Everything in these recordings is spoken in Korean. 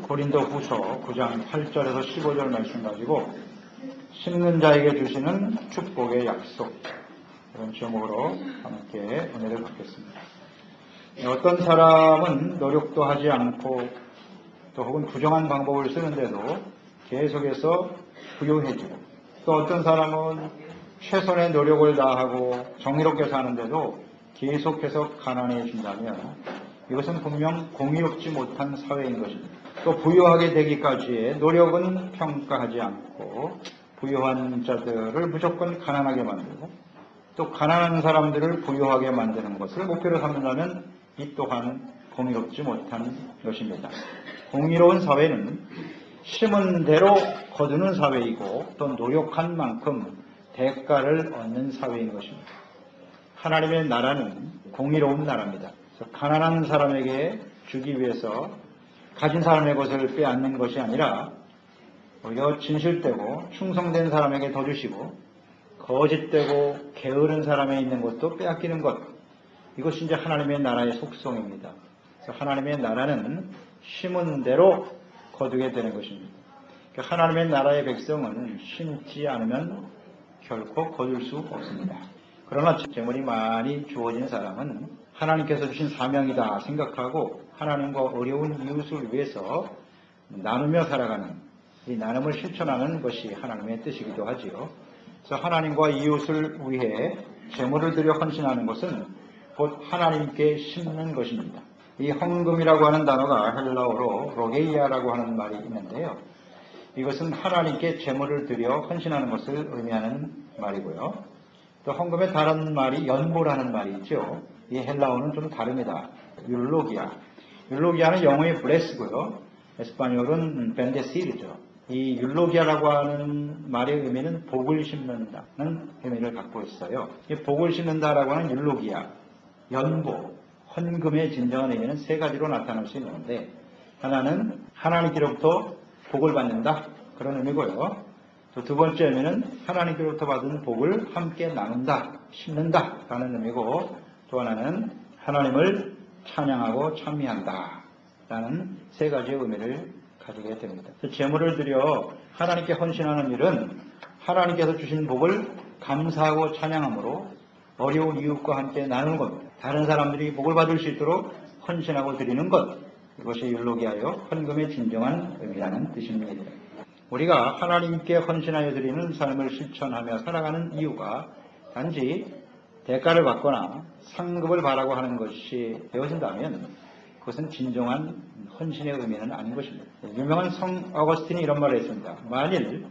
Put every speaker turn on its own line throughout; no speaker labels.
고린도후서 9장 8절에서 15절 말씀 가지고 심는 자에게 주시는 축복의 약속, 이런 제목으로 함께 은혜를 받겠습니다. 어떤 사람은 노력도 하지 않고 또 혹은 부정한 방법을 쓰는데도 계속해서 부유해지고, 또 어떤 사람은 최선의 노력을 다하고 정의롭게 사는데도 계속해서 가난해진다면 이것은 분명 공의롭지 못한 사회인 것입니다. 또 부유하게 되기까지의 노력은 평가하지 않고 부유한 자들을 무조건 가난하게 만들고, 또 가난한 사람들을 부유하게 만드는 것을 목표로 삼는다면 이 또한 공의롭지 못한 것입니다. 공의로운 사회는 심은 대로 거두는 사회이고, 또 노력한 만큼 대가를 얻는 사회인 것입니다. 하나님의 나라는 공의로운 나라입니다. 그래서 가난한 사람에게 주기 위해서 가진 사람의 것을 빼앗는 것이 아니라 오히려 진실되고 충성된 사람에게 더 주시고, 거짓되고 게으른 사람에 있는 것도 빼앗기는 것, 이것이 이제 하나님의 나라의 속성입니다. 그래서 하나님의 나라는 심은 대로 거두게 되는 것입니다. 그러니까 하나님의 나라의 백성은 심지 않으면 결코 거둘 수 없습니다. 그러나 재물이 많이 주어진 사람은 하나님께서 주신 사명이다 생각하고 하나님과 어려운 이웃을 위해서 나누며 살아가는, 이 나눔을 실천하는 것이 하나님의 뜻이기도 하지요. 그래서 하나님과 이웃을 위해 재물을 들여 헌신하는 것은 곧 하나님께 심는 것입니다. 이 헌금이라고 하는 단어가 헬라어로 로게이아라고 하는 말이 있는데요. 이것은 하나님께 재물을 들여 헌신하는 것을 의미하는 말이고요. 또 헌금의 다른 말이 연보라는 말이 있죠. 이 헬라어는 좀 다릅니다. 율로기아. 율로기아는 영어의 블레스고요. 에스파뇰은 벤데시르죠. 이 율로기아라고 하는 말의 의미는 복을 심는다는 의미를 갖고 있어요. 이 복을 심는다라고 하는 율로기아, 연보, 헌금의 진정한 의미는 세 가지로 나타날 수 있는데, 하나는 하나님께로부터 복을 받는다, 그런 의미고요. 또 두 번째 의미는 하나님께로부터 받은 복을 함께 나눈다, 심는다 라는 의미고, 또 하나는 하나님을 찬양하고 찬미한다 라는 세 가지의 의미를 가지게 됩니다. 재물을 들여 하나님께 헌신하는 일은 하나님께서 주신 복을 감사하고 찬양함으로 어려운 이웃과 함께 나누는 것, 다른 사람들이 복을 받을 수 있도록 헌신하고 드리는 것, 이것이 율로기하여 헌금의 진정한 의미라는 뜻입니다. 우리가 하나님께 헌신하여 드리는 삶을 실천하며 살아가는 이유가 단지 대가를 받거나 상급을 바라고 하는 것이 되어진다면 그것은 진정한 헌신의 의미는 아닌 것입니다. 유명한 성 어거스틴이 이런 말을 했습니다. 만일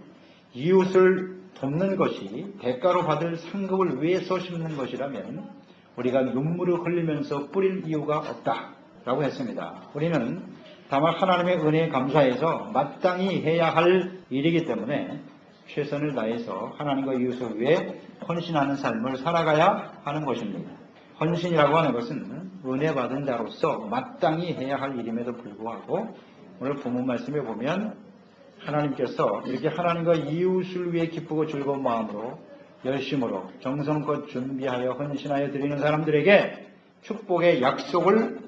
이웃을 돕는 것이 대가로 받을 상급을 위해서 심는 것이라면 우리가 눈물을 흘리면서 뿌릴 이유가 없다라고 했습니다. 우리는 다만 하나님의 은혜에 감사해서 마땅히 해야 할 일이기 때문에 최선을 다해서 하나님과 이웃을 위해 헌신하는 삶을 살아가야 하는 것입니다. 헌신이라고 하는 것은 은혜 받은 자로서 마땅히 해야 할 일임에도 불구하고 오늘 본문 말씀에 보면 하나님께서 이렇게 하나님과 이웃을 위해 기쁘고 즐거운 마음으로 열심으로 정성껏 준비하여 헌신하여 드리는 사람들에게 축복의 약속을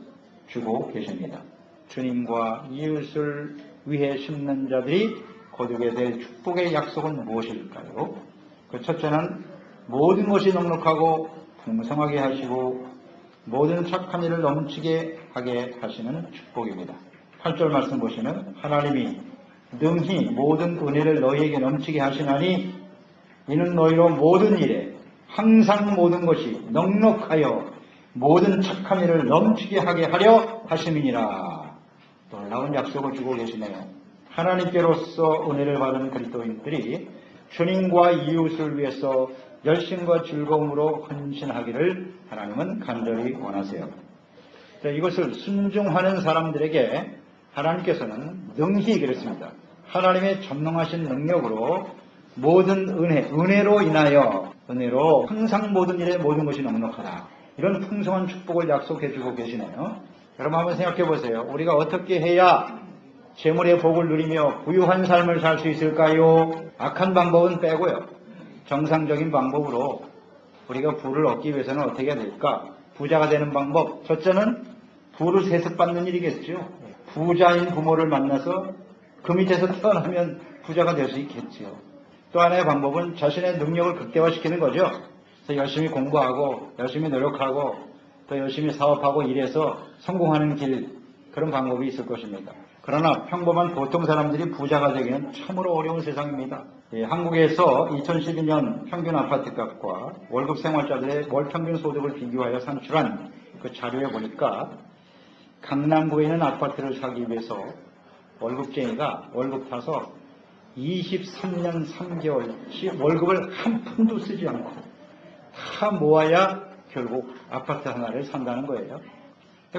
주고 계십니다. 주님과 이웃을 위해 심는 자들이 거두게 될 축복의 약속은 무엇일까요? 그 첫째는 모든 것이 넉넉하고 풍성하게 하시고 모든 착한 일을 넘치게 하게 하시는 축복입니다. 8절 말씀 보시면 하나님이 능히 모든 은혜를 너희에게 넘치게 하시나니 이는 너희로 모든 일에 항상 모든 것이 넉넉하여 모든 착한 일을 넘치게 하게 하려 하심이니라. 놀라운 약속을 주고 계시네요. 하나님께로서 은혜를 받은 그리스도인들이 주님과 이웃을 위해서 열심과 즐거움으로 헌신하기를 하나님은 간절히 원하세요. 이것을 순종하는 사람들에게 하나님께서는 능히 그랬습니다. 하나님의 전능하신 능력으로 모든 은혜로 인하여 은혜로 항상 모든 일에 모든 것이 넉넉하다, 이런 풍성한 축복을 약속해주고 계시네요. 여러분 한번 생각해 보세요. 우리가 어떻게 해야 재물의 복을 누리며 부유한 삶을 살 수 있을까요? 악한 방법은 빼고요. 정상적인 방법으로 우리가 부를 얻기 위해서는 어떻게 해야 될까? 부자가 되는 방법, 첫째는 부를 세습받는 일이겠죠. 부자인 부모를 만나서 그 밑에서 태어나면 부자가 될 수 있겠지요. 또 하나의 방법은 자신의 능력을 극대화시키는 거죠. 그래서 열심히 공부하고 열심히 노력하고 또 열심히 사업하고 일해서 성공하는 길, 그런 방법이 있을 것입니다. 그러나 평범한 보통 사람들이 부자가 되기는 참으로 어려운 세상입니다. 한국에서 2012년 평균 아파트값과 월급 생활자들의 월 평균 소득을 비교하여 산출한 그 자료에 보니까 강남구에 있는 아파트를 사기 위해서 월급쟁이가 월급 타서 23년 3개월치 월급을 한 푼도 쓰지 않고 다 모아야 결국 아파트 하나를 산다는 거예요.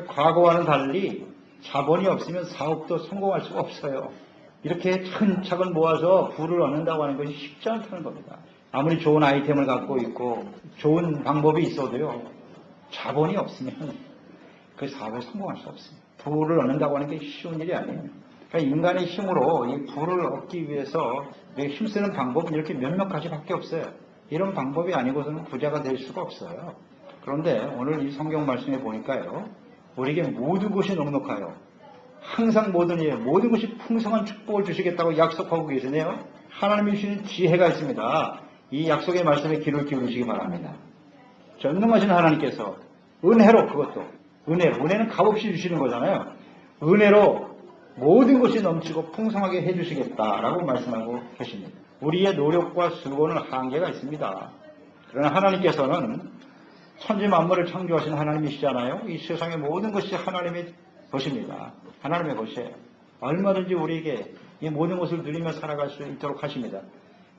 과거와는 달리 자본이 없으면 사업도 성공할 수가 없어요. 이렇게 차근차근 모아서 부를 얻는다고 하는 것이 쉽지 않다는 겁니다. 아무리 좋은 아이템을 갖고 있고 좋은 방법이 있어도요, 자본이 없으면 그 사업에 성공할 수 없습니다. 부를 얻는다고 하는 게 쉬운 일이 아니에요. 그러니까 인간의 힘으로 이 부를 얻기 위해서 힘쓰는 방법은 이렇게 몇몇 가지밖에 없어요. 이런 방법이 아니고서는 부자가 될 수가 없어요. 그런데 오늘 이 성경 말씀에 보니까요, 우리에게 모든 것이 넉넉하여 항상 모든 일, 모든 것이 풍성한 축복을 주시겠다고 약속하고 계시네요. 하나님이 주시는 지혜가 있습니다. 이 약속의 말씀에 귀를 기울이시기 바랍니다. 전능하신 하나님께서 은혜로, 그것도 은혜는 값없이 주시는 거잖아요. 은혜로 모든 것이 넘치고 풍성하게 해주시겠다라고 말씀하고 계십니다. 우리의 노력과 수고는 한계가 있습니다. 그러나 하나님께서는 천지 만물을 창조하신 하나님이시잖아요. 이 세상의 모든 것이 하나님의 것입니다. 하나님의 것이에요. 얼마든지 우리에게 이 모든 것을 누리며 살아갈 수 있도록 하십니다.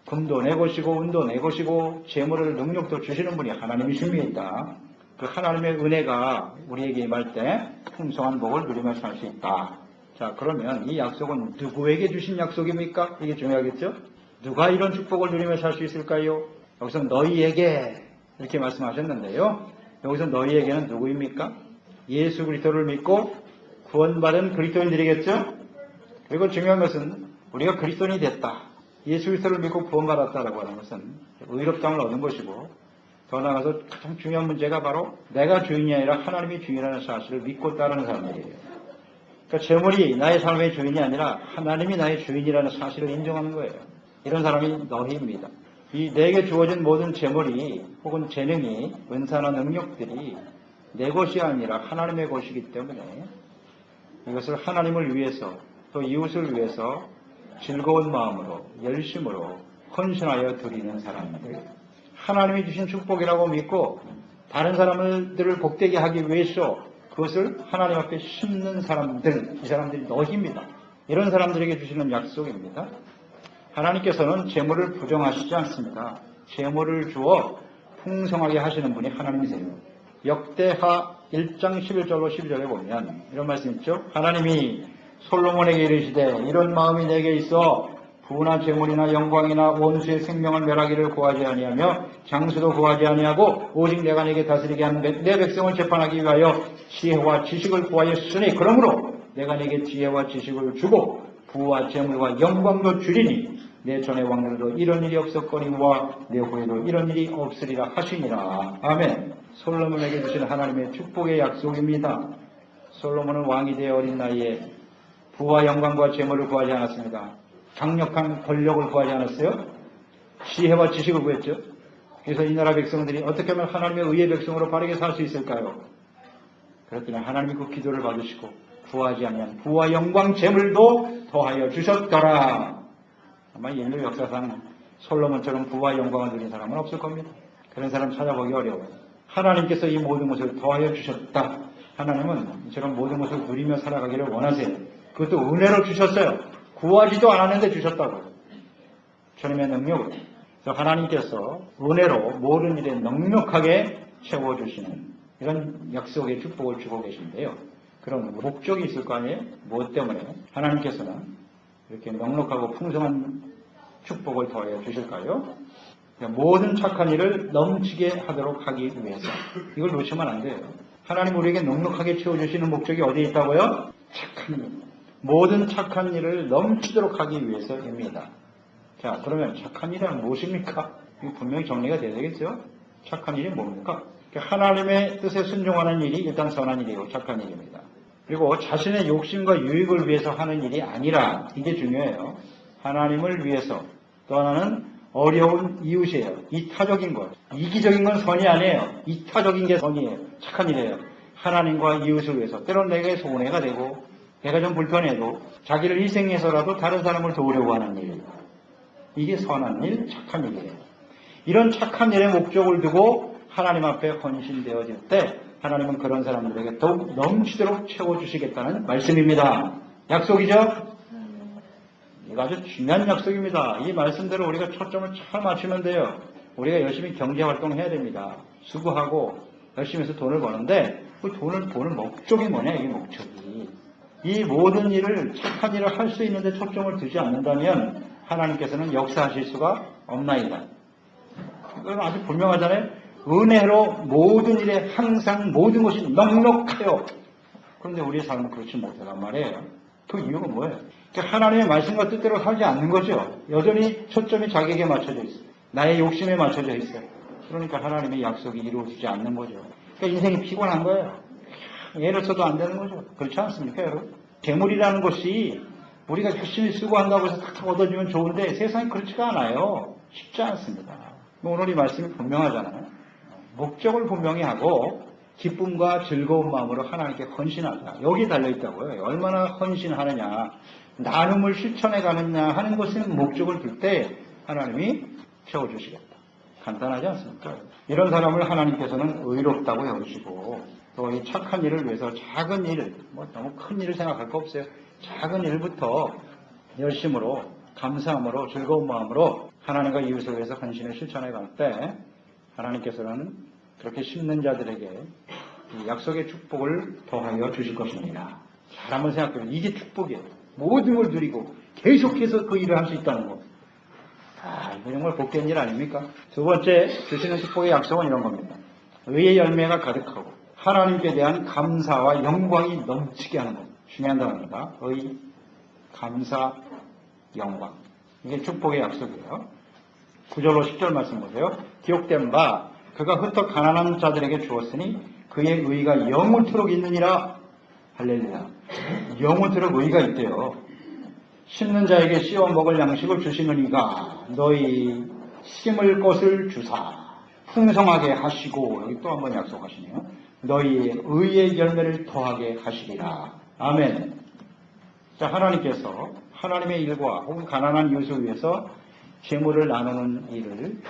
금도 내 것이고 은도 내 것이고 재물을 능력도 주시는 분이 하나님이십니다. 그 하나님의 은혜가 우리에게 임할 때 풍성한 복을 누리며 살 수 있다. 자, 그러면 이 약속은 누구에게 주신 약속입니까? 이게 중요하겠죠? 누가 이런 축복을 누리며 살 수 있을까요? 여기서 너희에게 이렇게 말씀하셨는데요. 여기서 너희에게는 누구입니까? 예수 그리스도를 믿고 구원받은 그리스도인들이겠죠? 그리고 중요한 것은 우리가 그리스도인이 됐다. 예수 그리스도를 믿고 구원받았다라고 하는 것은 의롭다함을 얻은 것이고, 더 나아가서 가장 중요한 문제가 바로 내가 주인이 아니라 하나님이 주인이라는 사실을 믿고 따르는 사람들이에요. 그러니까 재물이 나의 삶의 주인이 아니라 하나님이 나의 주인이라는 사실을 인정하는 거예요. 이런 사람이 너희입니다. 이 내게 주어진 모든 재물이 혹은 재능이, 은사나 능력들이 내 것이 아니라 하나님의 것이기 때문에 이것을 하나님을 위해서 또 이웃을 위해서 즐거운 마음으로 열심으로 헌신하여 드리는 사람들, 하나님이 주신 축복이라고 믿고 다른 사람들을 복되게 하기 위해서 그것을 하나님 앞에 심는 사람들, 이 사람들이 너희입니다. 이런 사람들에게 주시는 약속입니다. 하나님께서는 재물을 부정하시지 않습니다. 재물을 주어 풍성하게 하시는 분이 하나님이세요. 역대하 1장 11절로 12절에 보면 이런 말씀 있죠. 하나님이 솔로몬에게 이르시되 이런 마음이 내게 있어 부나 재물이나 영광이나 원수의 생명을 멸하기를 구하지 아니하며 장수도 구하지 아니하고 오직 내가 네게 다스리게 한 내 백성을 재판하기 위하여 지혜와 지식을 구하였으니 그러므로 내가 네게 지혜와 지식을 주고 부와 재물과 영광도 주리니 내 전의 왕들도 이런 일이 없었거니와 내 후에도 이런 일이 없으리라 하시니라. 아멘. 솔로몬에게 주신 하나님의 축복의 약속입니다. 솔로몬은 왕이 되어 어린 나이에 부와 영광과 재물을 구하지 않았습니다. 강력한 권력을 구하지 않았어요. 지혜와 지식을 구했죠. 그래서 이 나라 백성들이 어떻게 하면 하나님의 의의 백성으로 바르게 살 수 있을까요? 그랬더니 하나님이 그 기도를 받으시고 구하지 않으면 부와 영광 재물도 더하여 주셨더라. 아마 인류 역사상 솔로몬처럼 부와 영광을 누린 사람은 없을 겁니다. 그런 사람 찾아보기 어려워요. 하나님께서 이 모든 것을 더하여 주셨다. 하나님은 이처럼 모든 것을 누리며 살아가기를 원하세요. 그것도 은혜로 주셨어요. 구하지도 않았는데 주셨다고. 주님의 능력으로. 그래서 하나님께서 은혜로 모든 일에 넉넉하게 채워주시는 이런 약속의 축복을 주고 계신데요. 그런 목적이 있을 거 아니에요? 무엇 때문에 하나님께서는 이렇게 넉넉하고 풍성한 축복을 더해 주실까요? 모든 착한 일을 넘치게 하도록 하기 위해서. 이걸 놓치면 안 돼요. 하나님 우리에게 넉넉하게 채워주시는 목적이 어디에 있다고요? 착한 일. 모든 착한 일을 넘치도록 하기 위해서입니다. 자, 그러면 착한 일은 무엇입니까? 이거 분명히 정리가 돼야 되겠죠? 착한 일이 뭡니까? 하나님의 뜻에 순종하는 일이 일단 선한 일이고 착한 일입니다. 그리고 자신의 욕심과 유익을 위해서 하는 일이 아니라, 이게 중요해요. 하나님을 위해서. 또 하나는 어려운 이웃이에요. 이타적인 것. 이기적인 건 선이 아니에요. 이타적인 게 선이에요. 착한 일이에요. 하나님과 이웃을 위해서. 때론 내게 손해가 되고 내가 좀 불편해도 자기를 희생해서라도 다른 사람을 도우려고 하는 일. 이게 선한 일, 착한 일이에요. 이런 착한 일의 목적을 두고 하나님 앞에 헌신되어질 때 하나님은 그런 사람들에게 더욱 넘치도록 채워주시겠다는 말씀입니다. 약속이죠? 이거 아주 중요한 약속입니다. 이 말씀대로 우리가 초점을 잘 맞추면 돼요. 우리가 열심히 경제활동해야 됩니다. 수고하고 열심히 해서 돈을 버는데 그 돈을 버는 목적이 뭐냐, 이 목적이. 이 모든 일을, 착한 일을 할 수 있는데 초점을 두지 않는다면 하나님께서는 역사하실 수가 없나이다. 이건 아주 분명하잖아요. 은혜로 모든 일에 항상 모든 것이 넉넉해요. 그런데 우리의 삶은 그렇지 못하단 말이에요. 그 이유가 뭐예요? 그러니까 하나님의 말씀과 뜻대로 살지 않는 거죠. 여전히 초점이 자기에게 맞춰져 있어요. 나의 욕심에 맞춰져 있어요. 그러니까 하나님의 약속이 이루어지지 않는 거죠. 그러니까 인생이 피곤한 거예요. 애를 써도 안 되는 거죠. 그렇지 않습니까, 여러분? 재물이라는 것이 우리가 열심히 수고한다고 해서 탁탁 얻어주면 좋은데 세상이 그렇지가 않아요. 쉽지 않습니다. 오늘 이 말씀이 분명하잖아요. 목적을 분명히 하고 기쁨과 즐거운 마음으로 하나님께 헌신하자. 여기에 달려있다고요. 얼마나 헌신하느냐, 나눔을 실천해 가느냐 하는 것에 목적을 둘 때 하나님이 채워주시겠다. 간단하지 않습니까? 이런 사람을 하나님께서는 의롭다고 여기시고 또 이 착한 일을 위해서 작은 일, 너무 큰 일을 생각할 거 없어요. 작은 일부터 열심으로, 감사함으로, 즐거운 마음으로 하나님과 이웃을 위해서 헌신을 실천해 갈 때 하나님께서는 그렇게 심는 자들에게 이 약속의 축복을 더하여 주실 것입니다. 잘 한번 생각해보세요. 이게 축복이에요. 모든 걸 누리고 계속해서 그 일을 할 수 있다는 거. 이거 정말 복된 일 아닙니까? 두 번째 주시는 축복의 약속은 이런 겁니다. 의의 열매가 가득하고 하나님께 대한 감사와 영광이 넘치게 하는 것. 중요한 단어입니다. 의, 감사, 영광. 이게 축복의 약속이에요. 9절로 10절 말씀 보세요. 기록된 바 그가 흩어 가난한 자들에게 주었으니 그의 의가 영원토록 있느니라. 할렐루야. 영원토록 의가 있대요. 심는 자에게 씌워 먹을 양식을 주시는 이가 너희 심을 것을 주사 풍성하게 하시고, 여기 또 한번 약속하시네요. 너희의 의의 열매를 더하게 하시리라. 아멘. 자, 하나님께서 하나님의 일과 혹은 가난한 이웃을 위해서 재물을 나누는 일을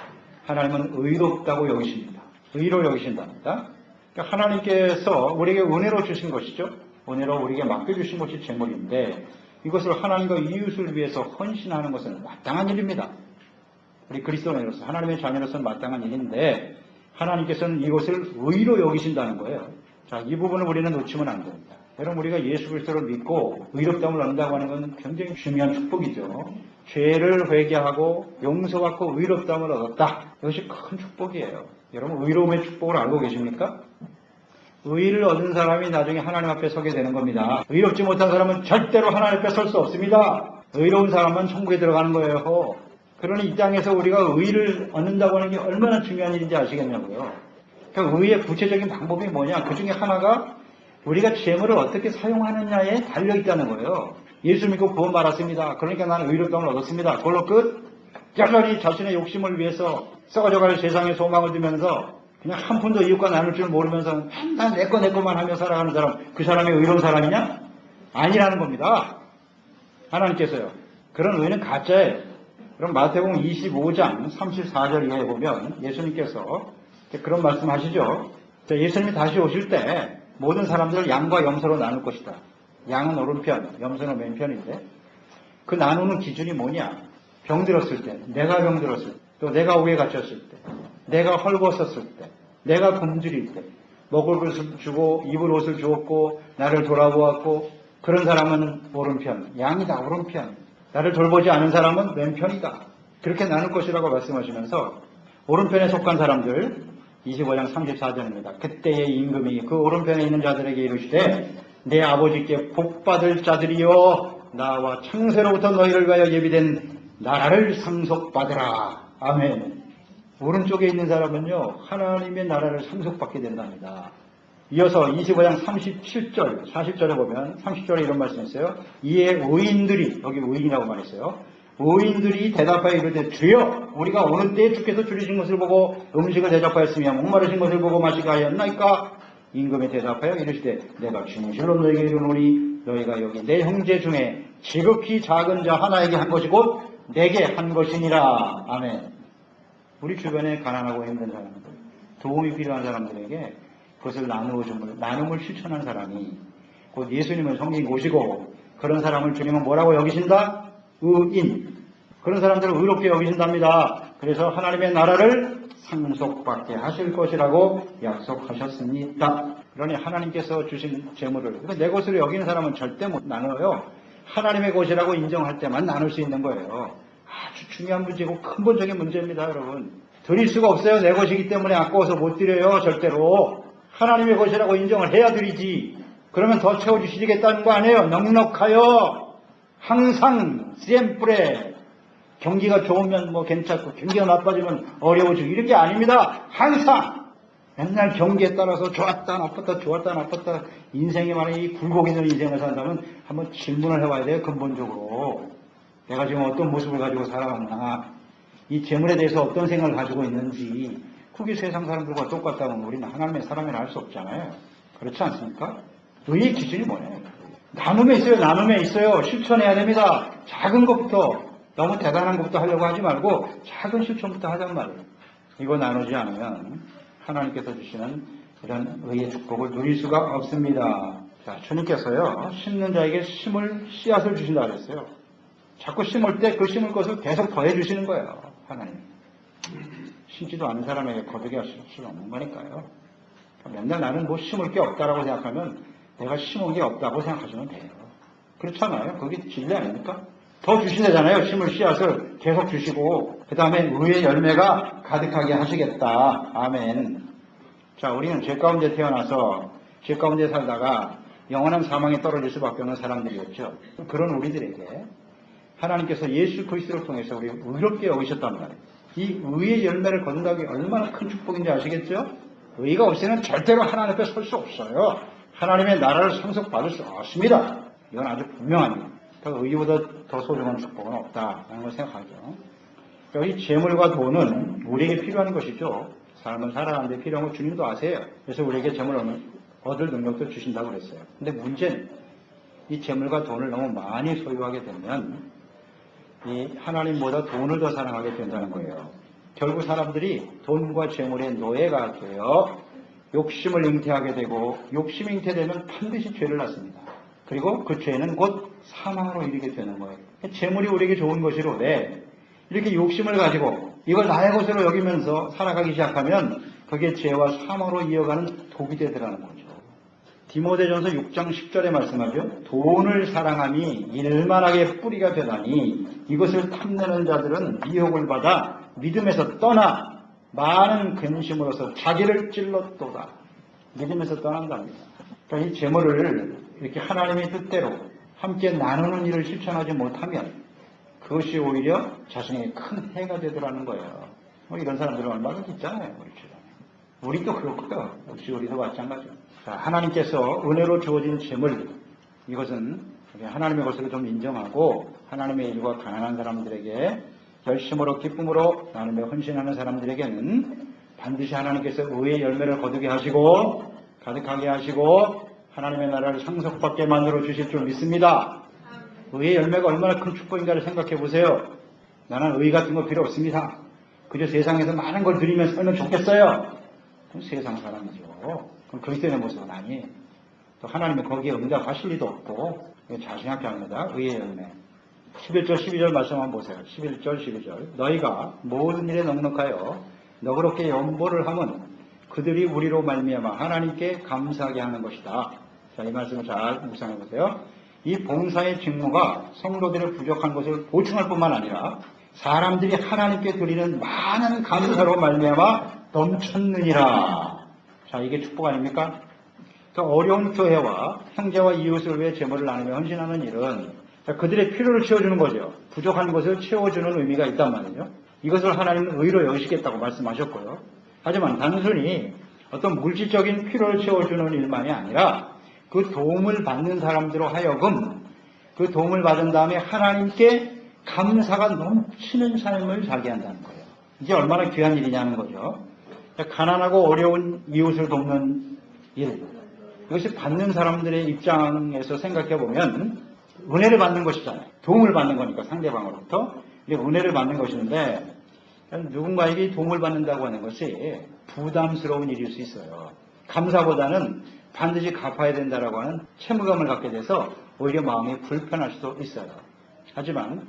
하나님은 의롭다고 여기십니다. 의로 여기신답니다. 그러니까 하나님께서 우리에게 은혜로 주신 것이죠. 은혜로 우리에게 맡겨주신 것이 재물인데 이것을 하나님과 이웃을 위해서 헌신하는 것은 마땅한 일입니다. 우리 그리스도인으로서 하나님의 자녀로서는 마땅한 일인데 하나님께서는 이것을 의로 여기신다는 거예요. 자, 이 부분을 우리는 놓치면 안 됩니다. 여러분, 우리가 예수 그리스도를 믿고 의롭다움을 얻는다고 하는 건 굉장히 중요한 축복이죠. 죄를 회개하고 용서받고 의롭다움을 얻었다. 이것이 큰 축복이에요. 여러분, 의로움의 축복을 알고 계십니까? 의를 얻은 사람이 나중에 하나님 앞에 서게 되는 겁니다. 의롭지 못한 사람은 절대로 하나님 앞에 설 수 없습니다. 의로운 사람만 천국에 들어가는 거예요. 그러니 이 땅에서 우리가 의를 얻는다고 하는 게 얼마나 중요한 일인지 아시겠냐고요. 그러니까 의의 구체적인 방법이 뭐냐? 그 중에 하나가 우리가 재물을 어떻게 사용하느냐에 달려있다는 거예요. 예수 믿고 구원 받았습니다. 그러니까 나는 의롭다움을 얻었습니다. 그걸로 끝? 여전히 자신의 욕심을 위해서 썩어져갈 세상에 소망을 두면서 그냥 한 푼도 이웃과 나눌 줄 모르면서 맨날 내 거만 하며 살아가는 사람, 그 사람이 의로운 사람이냐? 아니라는 겁니다. 하나님께서요. 그런 의는 가짜예요. 그럼 마태복음 25장 34절 이하에 보면 예수님께서 그런 말씀하시죠. 예수님이 다시 오실 때 모든 사람들을 양과 염소로 나눌 것이다. 양은 오른편, 염소는 왼편인데 그 나누는 기준이 뭐냐? 병들었을 때, 내가 병들었을 때, 또 내가 옥에 갇혔을 때, 내가 헐벗었을 때, 내가 굶주릴 때, 먹을 것을 주고 입을 옷을 주었고 나를 돌아보았고 그런 사람은 오른편, 양이다 오른편. 나를 돌보지 않은 사람은 왼편이다. 그렇게 나눌 것이라고 말씀하시면서 오른편에 속한 사람들 25장 34절입니다. 그때의 임금이 그 오른편에 있는 자들에게 이르시되 내 아버지께 복받을 자들이여 나와 창세로부터 너희를 위하여 예비된 나라를 상속받으라. 아멘. 오른쪽에 있는 사람은요 하나님의 나라를 상속받게 된답니다. 이어서 25장 37절, 40절에 보면 30절에 이런 말씀이 있어요. 이에 의인들이, 여기 의인이라고 말했어요. 의인들이 대답하여 이르되 주여 우리가 어느 때에 주께서 줄이신 것을 보고 음식을 대접하였으며 목마르신 것을 보고 마시게 하였나이까? 임금이 대답하여 이르시되 내가 진실로 너희에게 이르노니 너희가 여기 내 형제 중에 지극히 작은 자 하나에게 한 것이 곧 내게 한 것이니라. 아멘. 우리 주변에 가난하고 힘든 사람들, 도움이 필요한 사람들에게 그것을 나눔을 실천한 사람이 곧 예수님을 섬긴 곳이고, 그런 사람을 주님은 뭐라고 여기신다? 의인. 그런 사람들을 의롭게 여기신답니다. 그래서 하나님의 나라를 상속받게 하실 것이라고 약속하셨습니다. 그러니 하나님께서 주신 재물을 내 것으로 여기는 사람은 절대 못 나눠요. 하나님의 것이라고 인정할 때만 나눌 수 있는 거예요. 아주 중요한 문제고 근본적인 문제입니다, 여러분. 드릴 수가 없어요. 내 것이기 때문에 아까워서 못 드려요, 절대로. 하나님의 것이라고 인정을 해야 드리지. 그러면 더 채워주시겠다는 거 아니에요. 넉넉하여 항상 siempre. 경기가 좋으면 뭐 괜찮고 경기가 나빠지면 어려워지고 이런 게 아닙니다. 항상 맨날 경기에 따라서 좋았다 나빴다 좋았다 나빴다 인생이 만약 이 굴곡있는 인생을 산다면 한번 질문을 해봐야 돼요. 근본적으로 내가 지금 어떤 모습을 가지고 살아왔나, 이 재물에 대해서 어떤 생각을 가지고 있는지. 그게 세상 사람들과 똑같다면 우리는 하나님의 사람이라 할 수 없잖아요. 그렇지 않습니까? 의의 기준이 뭐예요? 나눔에 있어요. 나눔에 있어요. 실천해야 됩니다. 작은 것부터, 너무 대단한 것부터 하려고 하지 말고 작은 실천부터 하단 말이에요. 이거 나누지 않으면 하나님께서 주시는 이런 의의 축복을 누릴 수가 없습니다. 자, 주님께서요, 심는 자에게 씨앗을 주신다 그랬어요. 자꾸 심을 때 그 심을 것을 계속 더해 주시는 거예요, 하나님. 심지도 않은 사람에게 거두게 하실 수는 없는 거니까요. 맨날 나는 뭐 심을 게 없다라고 생각하면 내가 심은 게 없다고 생각하시면 돼요. 그렇잖아요. 그게 진리 아닙니까? 더 주신다잖아요. 심을 씨앗을 계속 주시고, 그 다음에 의의 열매가 가득하게 하시겠다. 아멘. 자, 우리는 죄 가운데 태어나서 죄 가운데 살다가 영원한 사망에 떨어질 수밖에 없는 사람들이었죠. 그런 우리들에게 하나님께서 예수 그리스도를 통해서 우리 의롭게 여기셨단 말이에요. 이 의의 열매를 거둔다는 게 얼마나 큰 축복인지 아시겠죠? 의가 없이는 절대로 하나님 앞에 설 수 없어요. 하나님의 나라를 상속받을 수 없습니다. 이건 아주 분명합니다. 그러니까 의보다 더 소중한 축복은 없다라는 걸 생각하죠. 그러니까 이 재물과 돈은 우리에게 필요한 것이죠. 삶을 살아가는데 필요한 거 주님도 아세요. 그래서 우리에게 재물을 얻을 능력도 주신다고 그랬어요. 근데 문제는 이 재물과 돈을 너무 많이 소유하게 되면 이 하나님보다 돈을 더 사랑하게 된다는 거예요. 결국 사람들이 돈과 재물의 노예가 되어 욕심을 잉태하게 되고, 욕심이 잉태되면 반드시 죄를 낳습니다. 그리고 그 죄는 곧 사망으로 이르게 되는 거예요. 재물이 우리에게 좋은 것이로되 이렇게 욕심을 가지고 이걸 나의 것으로 여기면서 살아가기 시작하면 그게 죄와 사망으로 이어가는 독이 되더라는 거죠. 디모데전서 6장 10절에 말씀하죠. 돈을 사랑함이 일만하게 뿌리가 되다니 이것을 탐내는 자들은 미혹을 받아 믿음에서 떠나 많은 근심으로서 자기를 찔렀도다. 믿음에서 떠난답니다. 그러니까 이 재물을 이렇게 하나님의 뜻대로 함께 나누는 일을 실천하지 못하면 그것이 오히려 자신에게 큰 해가 되더라는 거예요. 뭐 이런 사람들은 얼마나 있잖아요. 우리도 그렇고요. 역시 우리도 마찬가지죠. 자, 하나님께서 은혜로 주어진 재물, 이것은 하나님의 것으로 좀 인정하고 하나님의 일과 가난한 사람들에게 열심으로 기쁨으로 나눔에 헌신하는 사람들에게는 반드시 하나님께서 의의 열매를 거두게 하시고 가득하게 하시고 하나님의 나라를 상속받게 만들어 주실 줄 믿습니다. 의의 열매가 얼마나 큰 축복인가를 생각해 보세요. 나는 의 같은 거 필요 없습니다. 그저 세상에서 많은 걸 누리면서 살면 좋겠어요. 그럼 세상 사람이죠. 그럼 그리스도의 모습은 아니에요. 또 하나님은 거기에 응답하실 리도 없고 잘 생각합니다. 의의 열매. 11절 12절 말씀 한번 보세요. 11절 12절 너희가 모든 일에 넉넉하여 너그럽게 연보를 하면 그들이 우리로 말미암아 하나님께 감사하게 하는 것이다. 자, 이 말씀을 잘 묵상해 보세요. 이 봉사의 직무가 성도들의 부족한 것을 보충할 뿐만 아니라 사람들이 하나님께 드리는 많은 감사로 말미암아 넘쳤느니라. 자, 이게 축복 아닙니까? 더 어려운 교회와 형제와 이웃을 위해 재물을 나누며 헌신하는 일은 그들의 필요를 채워주는 거죠. 부족한 것을 채워주는 의미가 있단 말이죠. 이것을 하나님은 의로 여기시겠다고 말씀하셨고요. 하지만 단순히 어떤 물질적인 필요를 채워주는 일만이 아니라 그 도움을 받는 사람들로 하여금 그 도움을 받은 다음에 하나님께 감사가 넘치는 삶을 살게 한다는 거예요. 이게 얼마나 귀한 일이냐는 거죠. 가난하고 어려운 이웃을 돕는 일, 이것이 받는 사람들의 입장에서 생각해 보면 은혜를 받는 것이잖아요. 도움을 받는 거니까 상대방으로부터. 은혜를 받는 것인데 누군가에게 도움을 받는다고 하는 것이 부담스러운 일일 수 있어요. 감사보다는 반드시 갚아야 된다라고 하는 채무감을 갖게 돼서 오히려 마음이 불편할 수도 있어요. 하지만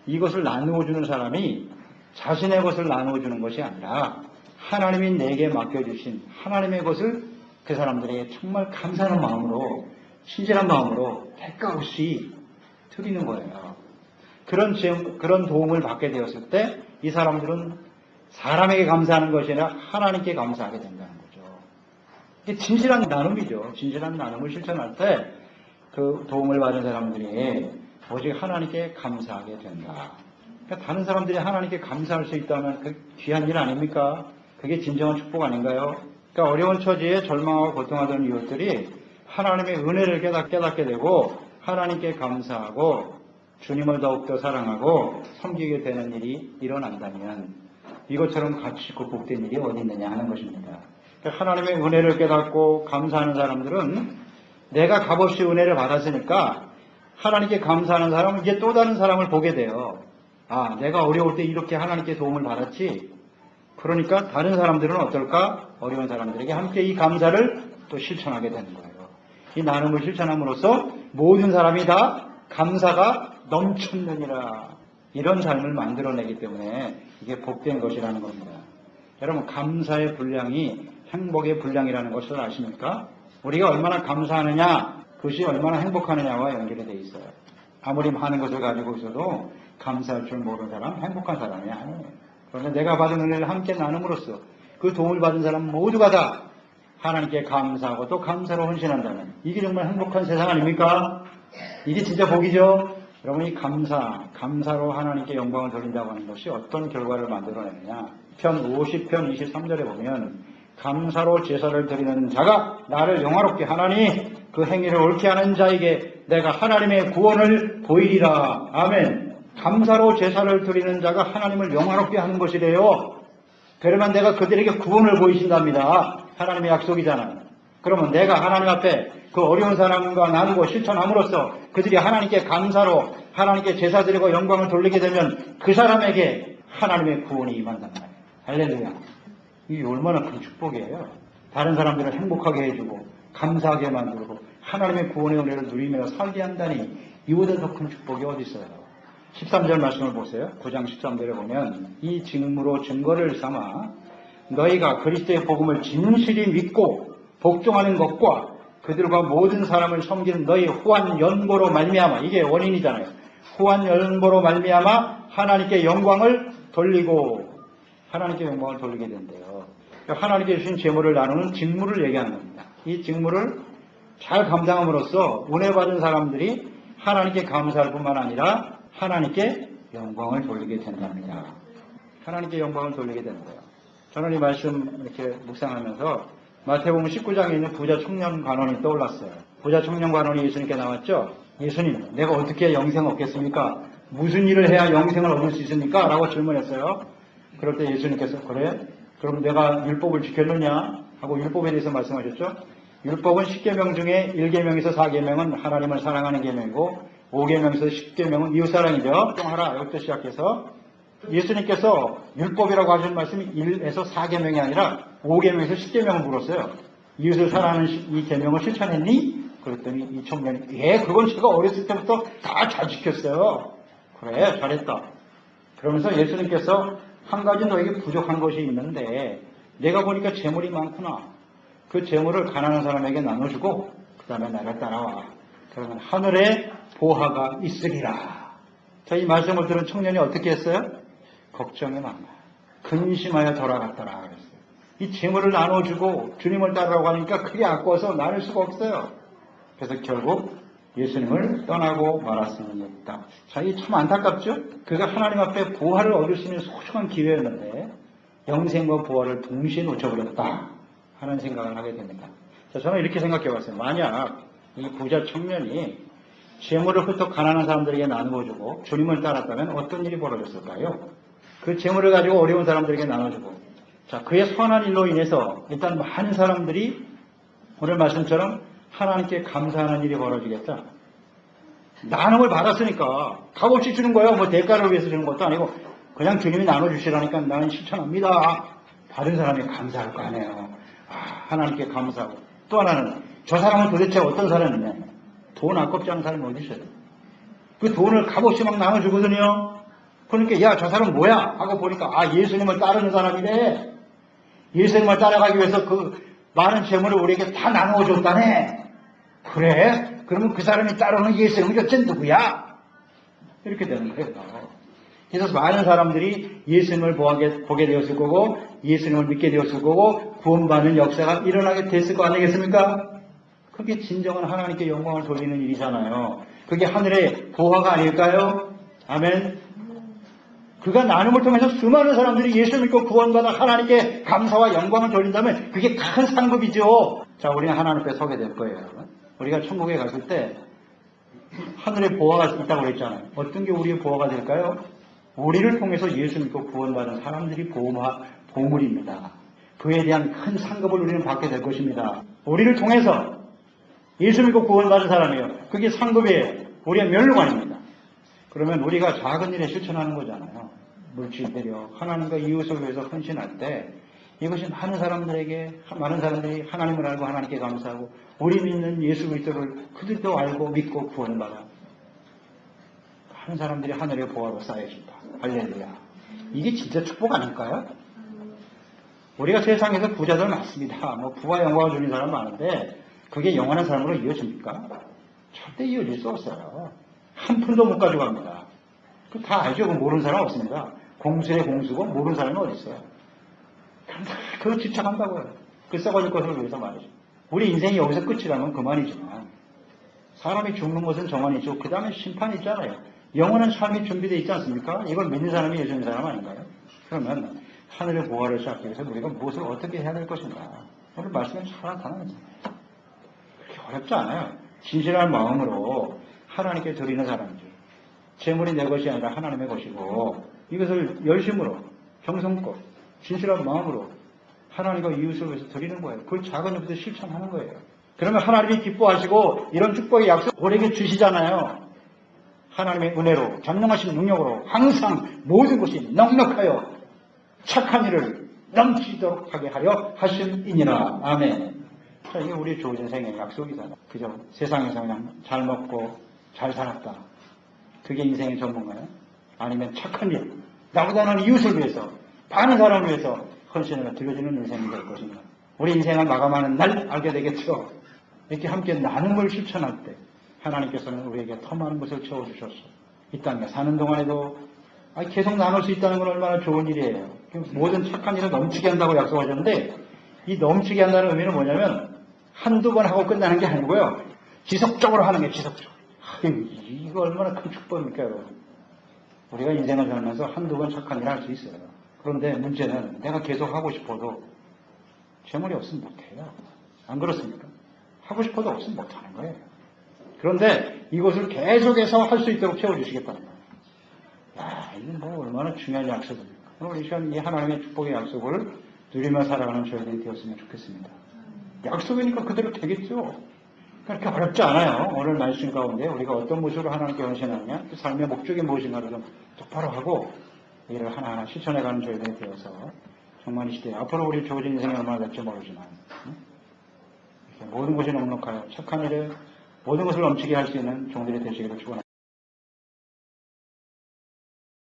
이것을 나누어주는 사람이 자신의 것을 나누어주는 것이 아니라 하나님이 내게 맡겨주신 하나님의 것을 그 사람들에게 정말 감사하는 마음으로, 친절한 마음으로 대가 없이 드리는 거예요. 그런 도움을 받게 되었을 때 이 사람들은 사람에게 감사하는 것이 아니라 하나님께 감사하게 된다는 거죠. 이게 진실한 나눔이죠. 진실한 나눔을 실천할 때 그 도움을 받은 사람들이 오직 하나님께 감사하게 된다. 그러니까 다른 사람들이 하나님께 감사할 수 있다면 그 귀한 일 아닙니까? 그게 진정한 축복 아닌가요? 그러니까 어려운 처지에 절망하고 고통하던 이웃들이 하나님의 은혜를 깨닫게 되고 하나님께 감사하고 주님을 더욱더 사랑하고 섬기게 되는 일이 일어난다면 이것처럼 같이 극복된 일이 어디 있느냐 하는 것입니다. 그러니까 하나님의 은혜를 깨닫고 감사하는 사람들은 내가 값없이 은혜를 받았으니까 하나님께 감사하는 사람은 이제 또 다른 사람을 보게 돼요. 아, 내가 어려울 때 이렇게 하나님께 도움을 받았지. 그러니까 다른 사람들은 어떨까? 어려운 사람들에게 함께 이 감사를 또 실천하게 되는 거예요. 이 나눔을 실천함으로써 모든 사람이 다 감사가 넘쳤느니라. 이런 삶을 만들어내기 때문에 이게 복된 것이라는 겁니다. 여러분, 감사의 분량이 행복의 분량이라는 것을 아십니까? 우리가 얼마나 감사하느냐, 그것이 얼마나 행복하느냐와 연결이 되어 있어요. 아무리 많은 것을 가지고 있어도 감사할 줄 모르는 사람, 행복한 사람이 아니에요. 그런데 내가 받은 은혜를 함께 나눔으로써 그 도움을 받은 사람 모두가 다 하나님께 감사하고 또 감사로 헌신한다면 이게 정말 행복한 세상 아닙니까? 이게 진짜 복이죠. 여러분, 이 감사로 하나님께 영광을 돌린다고 하는 것이 어떤 결과를 만들어내느냐. 편 50편 23절에 보면 감사로 제사를 드리는 자가 나를 영화롭게 하나니 그 행위를 옳게 하는 자에게 내가 하나님의 구원을 보이리라. 아멘. 감사로 제사를 드리는 자가 하나님을 영화롭게 하는 것이래요. 그러면 내가 그들에게 구원을 보이신답니다. 하나님의 약속이잖아요. 그러면 내가 하나님 앞에 그 어려운 사람과 나누고 실천함으로써 그들이 하나님께 감사로 하나님께 제사 드리고 영광을 돌리게 되면 그 사람에게 하나님의 구원이 임한단 말이에요. 할렐루야. 이게 얼마나 큰 축복이에요. 다른 사람들을 행복하게 해주고 감사하게 만들고 하나님의 구원의 은혜를 누리며 살게 한다니 이보다 더 큰 축복이 어디 있어요. 13절 말씀을 보세요. 9장 13절에 보면 이 징무로 증거를 삼아 너희가 그리스도의 복음을 진실히 믿고 복종하는 것과 그들과 모든 사람을 섬기는 너희 후한 연보로 말미암아, 이게 원인이잖아요. 후한 연보로 말미암아 하나님께 영광을 돌리게 된대요. 하나님께 주신 재물을 나누는 직무를 얘기하는 겁니다. 이 직무를 잘 감당함으로써 은혜 받은 사람들이 하나님께 감사할 뿐만 아니라 하나님께 영광을 돌리게 된답니다. 하나님께 영광을 돌리게 된대요. 저는 이 말씀 이렇게 묵상하면서 마태복음 19장에 있는 부자 청년 관원이 떠올랐어요. 부자 청년 관원이 예수님께 나왔죠. 예수님, 내가 어떻게 영생을 얻겠습니까? 무슨 일을 해야 영생을 얻을 수 있습니까? 라고 질문했어요. 그럴 때 예수님께서 그래? 그럼 내가 율법을 지켰느냐? 하고 율법에 대해서 말씀하셨죠. 율법은 10계명 중에 1계명에서 4계명은 하나님을 사랑하는 계명이고 5계명에서 10계명은 이웃사랑이죠. 하라 여기부터 시작해서 예수님께서 율법이라고 하신 말씀이 1에서 4계명이 아니라 5계명에서 10계명을 물었어요. 이웃을 사랑하는 이 계명을 실천했니? 그랬더니 이 청년이 그건 제가 어렸을 때부터 다 잘 지켰어요. 그래, 잘했다. 그러면서 예수님께서 한 가지 너에게 부족한 것이 있는데 내가 보니까 재물이 많구나. 그 재물을 가난한 사람에게 나눠주고 그 다음에 나를 따라와. 그러면 하늘에 보화가 있으리라. 자, 이 말씀을 들은 청년이 어떻게 했어요? 걱정이 많아. 근심하여 돌아갔더라 그랬어요. 이 재물을 나눠주고 주님을 따르라고 하니까 그게 아까워서 나눌 수가 없어요. 그래서 결국 예수님을 떠나고 말았습니다. 자, 이게 참 안타깝죠? 그가 하나님 앞에 보화를 얻을 수 있는 소중한 기회였는데 영생과 보화를 동시에 놓쳐버렸다. 하는 생각을 하게 됩니다. 자, 저는 이렇게 생각해 봤어요. 만약 이 부자 청년이 재물을 흩어 가난한 사람들에게 나누어주고 주님을 따랐다면 어떤 일이 벌어졌을까요? 그 재물을 가지고 어려운 사람들에게 나눠주고, 자, 그의 선한 일로 인해서 일단 많은 사람들이 오늘 말씀처럼 하나님께 감사하는 일이 벌어지겠다. 나눔을 받았으니까 값없이 주는 거예요. 뭐 대가를 위해서 주는 것도 아니고 그냥 주님이 나눠주시라니까 나는 실천합니다. 받은 사람이 감사할 거 아니에요. 하나님께 감사하고. 또 하나는 저 사람은 도대체 어떤 사람이냐. 돈 아깝지 않은 사람이 어디 있어요. 그 돈을 값없이 막 나눠주거든요. 그러니까 야, 저 사람 뭐야? 하고 보니까 예수님을 따르는 사람이래. 예수님을 따라가기 위해서 그 많은 재물을 우리에게 다 나누어줬다네. 그래? 그러면 그 사람이 따르는 예수님은 어째 누구야? 이렇게 되는 거예요. 그래서 많은 사람들이 예수님을 보게 되었을 거고 예수님을 믿게 되었을 거고 구원받는 역사가 일어나게 됐을 거 아니겠습니까? 그게 진정한 하나님께 영광을 돌리는 일이잖아요. 그게 하늘의 보화가 아닐까요? 아멘. 그가 나눔을 통해서 수많은 사람들이 예수 믿고 구원받아 하나님께 감사와 영광을 돌린다면 그게 큰 상급이죠. 자, 우리는 하나님 앞에 서게 될 거예요. 우리가 천국에 갔을 때 하늘의 보화가 있다고 그랬잖아요. 어떤 게 우리의 보화가 될까요? 우리를 통해서 예수 믿고 구원받은 사람들이 보물입니다. 그에 대한 큰 상급을 우리는 받게 될 것입니다. 우리를 통해서 예수 믿고 구원받은 사람이에요. 그게 상급이에요. 우리의 멸류관입니다. 그러면 우리가 작은 일에 실천하는 거잖아요. 물질 배려, 하나님과 이웃을 위해서 헌신할 때 이것이 많은 사람들이 하나님을 알고 하나님께 감사하고 우리 믿는 예수 그리스도를 그들도 알고 믿고 구원받아 많은 사람들이 하늘의 보화로 쌓여진다. 할렐루야. 이게 진짜 축복 아닐까요? 우리가 세상에서 부자들 많습니다. 뭐 부와 영광을 주는 사람 많은데 그게 영원한 삶으로 이어집니까? 절대 이어질 수 없어요. 한 푼도 못 가져갑니다. 그 다 알죠? 모르는 사람 없습니다. 공수의 공수고 모르는 사람이 어디 있어요? 그거 집착한다고요. 그 썩어질 것을 위해서 말이죠. 우리 인생이 여기서 끝이라면 그만이지만 사람이 죽는 것은 정한이 있고 그 다음에 심판이 있잖아요. 영원한 삶이 준비되어 있지 않습니까? 이걸 믿는 사람이 예수 믿는 사람 아닌가요? 그러면 하늘의 보화를 쌓기 위해서 우리가 무엇을 어떻게 해야 될 것인가? 오늘 말씀에 잘 나타나는 거예요. 그렇게 어렵지 않아요. 진실한 마음으로 하나님께 드리는 사람들. 재물이 내 것이 아니라 하나님의 것이고 이것을 열심으로 정성껏 진실한 마음으로 하나님과 이웃을 위해서 드리는 거예요. 그걸 작은 일부터 실천하는 거예요. 그러면 하나님이 기뻐하시고 이런 축복의 약속 우리에게 주시잖아요. 하나님의 은혜로 전능하신 능력으로 항상 모든 것이 넉넉하여 착한 일을 넘치도록 하게 하려 하심이니라. 아멘. 자, 이게 우리 좋은 인생의 약속이잖아요. 그죠? 세상에서 그냥 잘 먹고 잘 살았다. 그게 인생의 전문가요? 아니면 착한 일, 나보다는 이웃을 위해서, 많은 사람을 위해서 헌신을 드려지는 인생이 될 것인가? 우리 인생을 마감하는 날 알게 되겠죠. 이렇게 함께 나눔을 실천할 때 하나님께서는 우리에게 더 많은 것을 채워주셨어. 이 땅에 사는 동안에도 계속 나눌 수 있다는 건 얼마나 좋은 일이에요. 모든 착한 일을 넘치게 한다고 약속하셨는데 이 넘치게 한다는 의미는 뭐냐면 한두 번 하고 끝나는 게 아니고요. 지속적으로 하는 게 지속적으로. 이거 얼마나 큰 축복입니까, 여러분. 우리가 인생을 살면서 한두 번 착한 일을 할 수 있어요. 그런데 문제는 내가 계속 하고 싶어도 재물이 없으면 못해요. 안 그렇습니까? 하고 싶어도 없으면 못하는 거예요. 그런데 이것을 계속해서 할 수 있도록 채워주시겠다는 거예요. 야, 이건 뭐 얼마나 중요한 약속입니까? 오늘 이 시간 이 하나님의 축복의 약속을 누리며 살아가는 저희들이 되었으면 좋겠습니다. 약속이니까 그대로 되겠죠. 그렇게 어렵지 않아요. 오늘 말씀 가운데 우리가 어떤 모습으로 하나님께 헌신하느냐, 그 삶의 목적이 무엇인가를 좀 똑바로 하고 이를 하나하나 실천해가는 저희들이 되어서 정말 이 시대에 앞으로 우리 좋은 인생이 얼마나 될지 모르지만 모든 것이 넉넉하여 착한 일에 모든 것을 넘치게 할 수 있는 종들이 되시기를 축원합니다.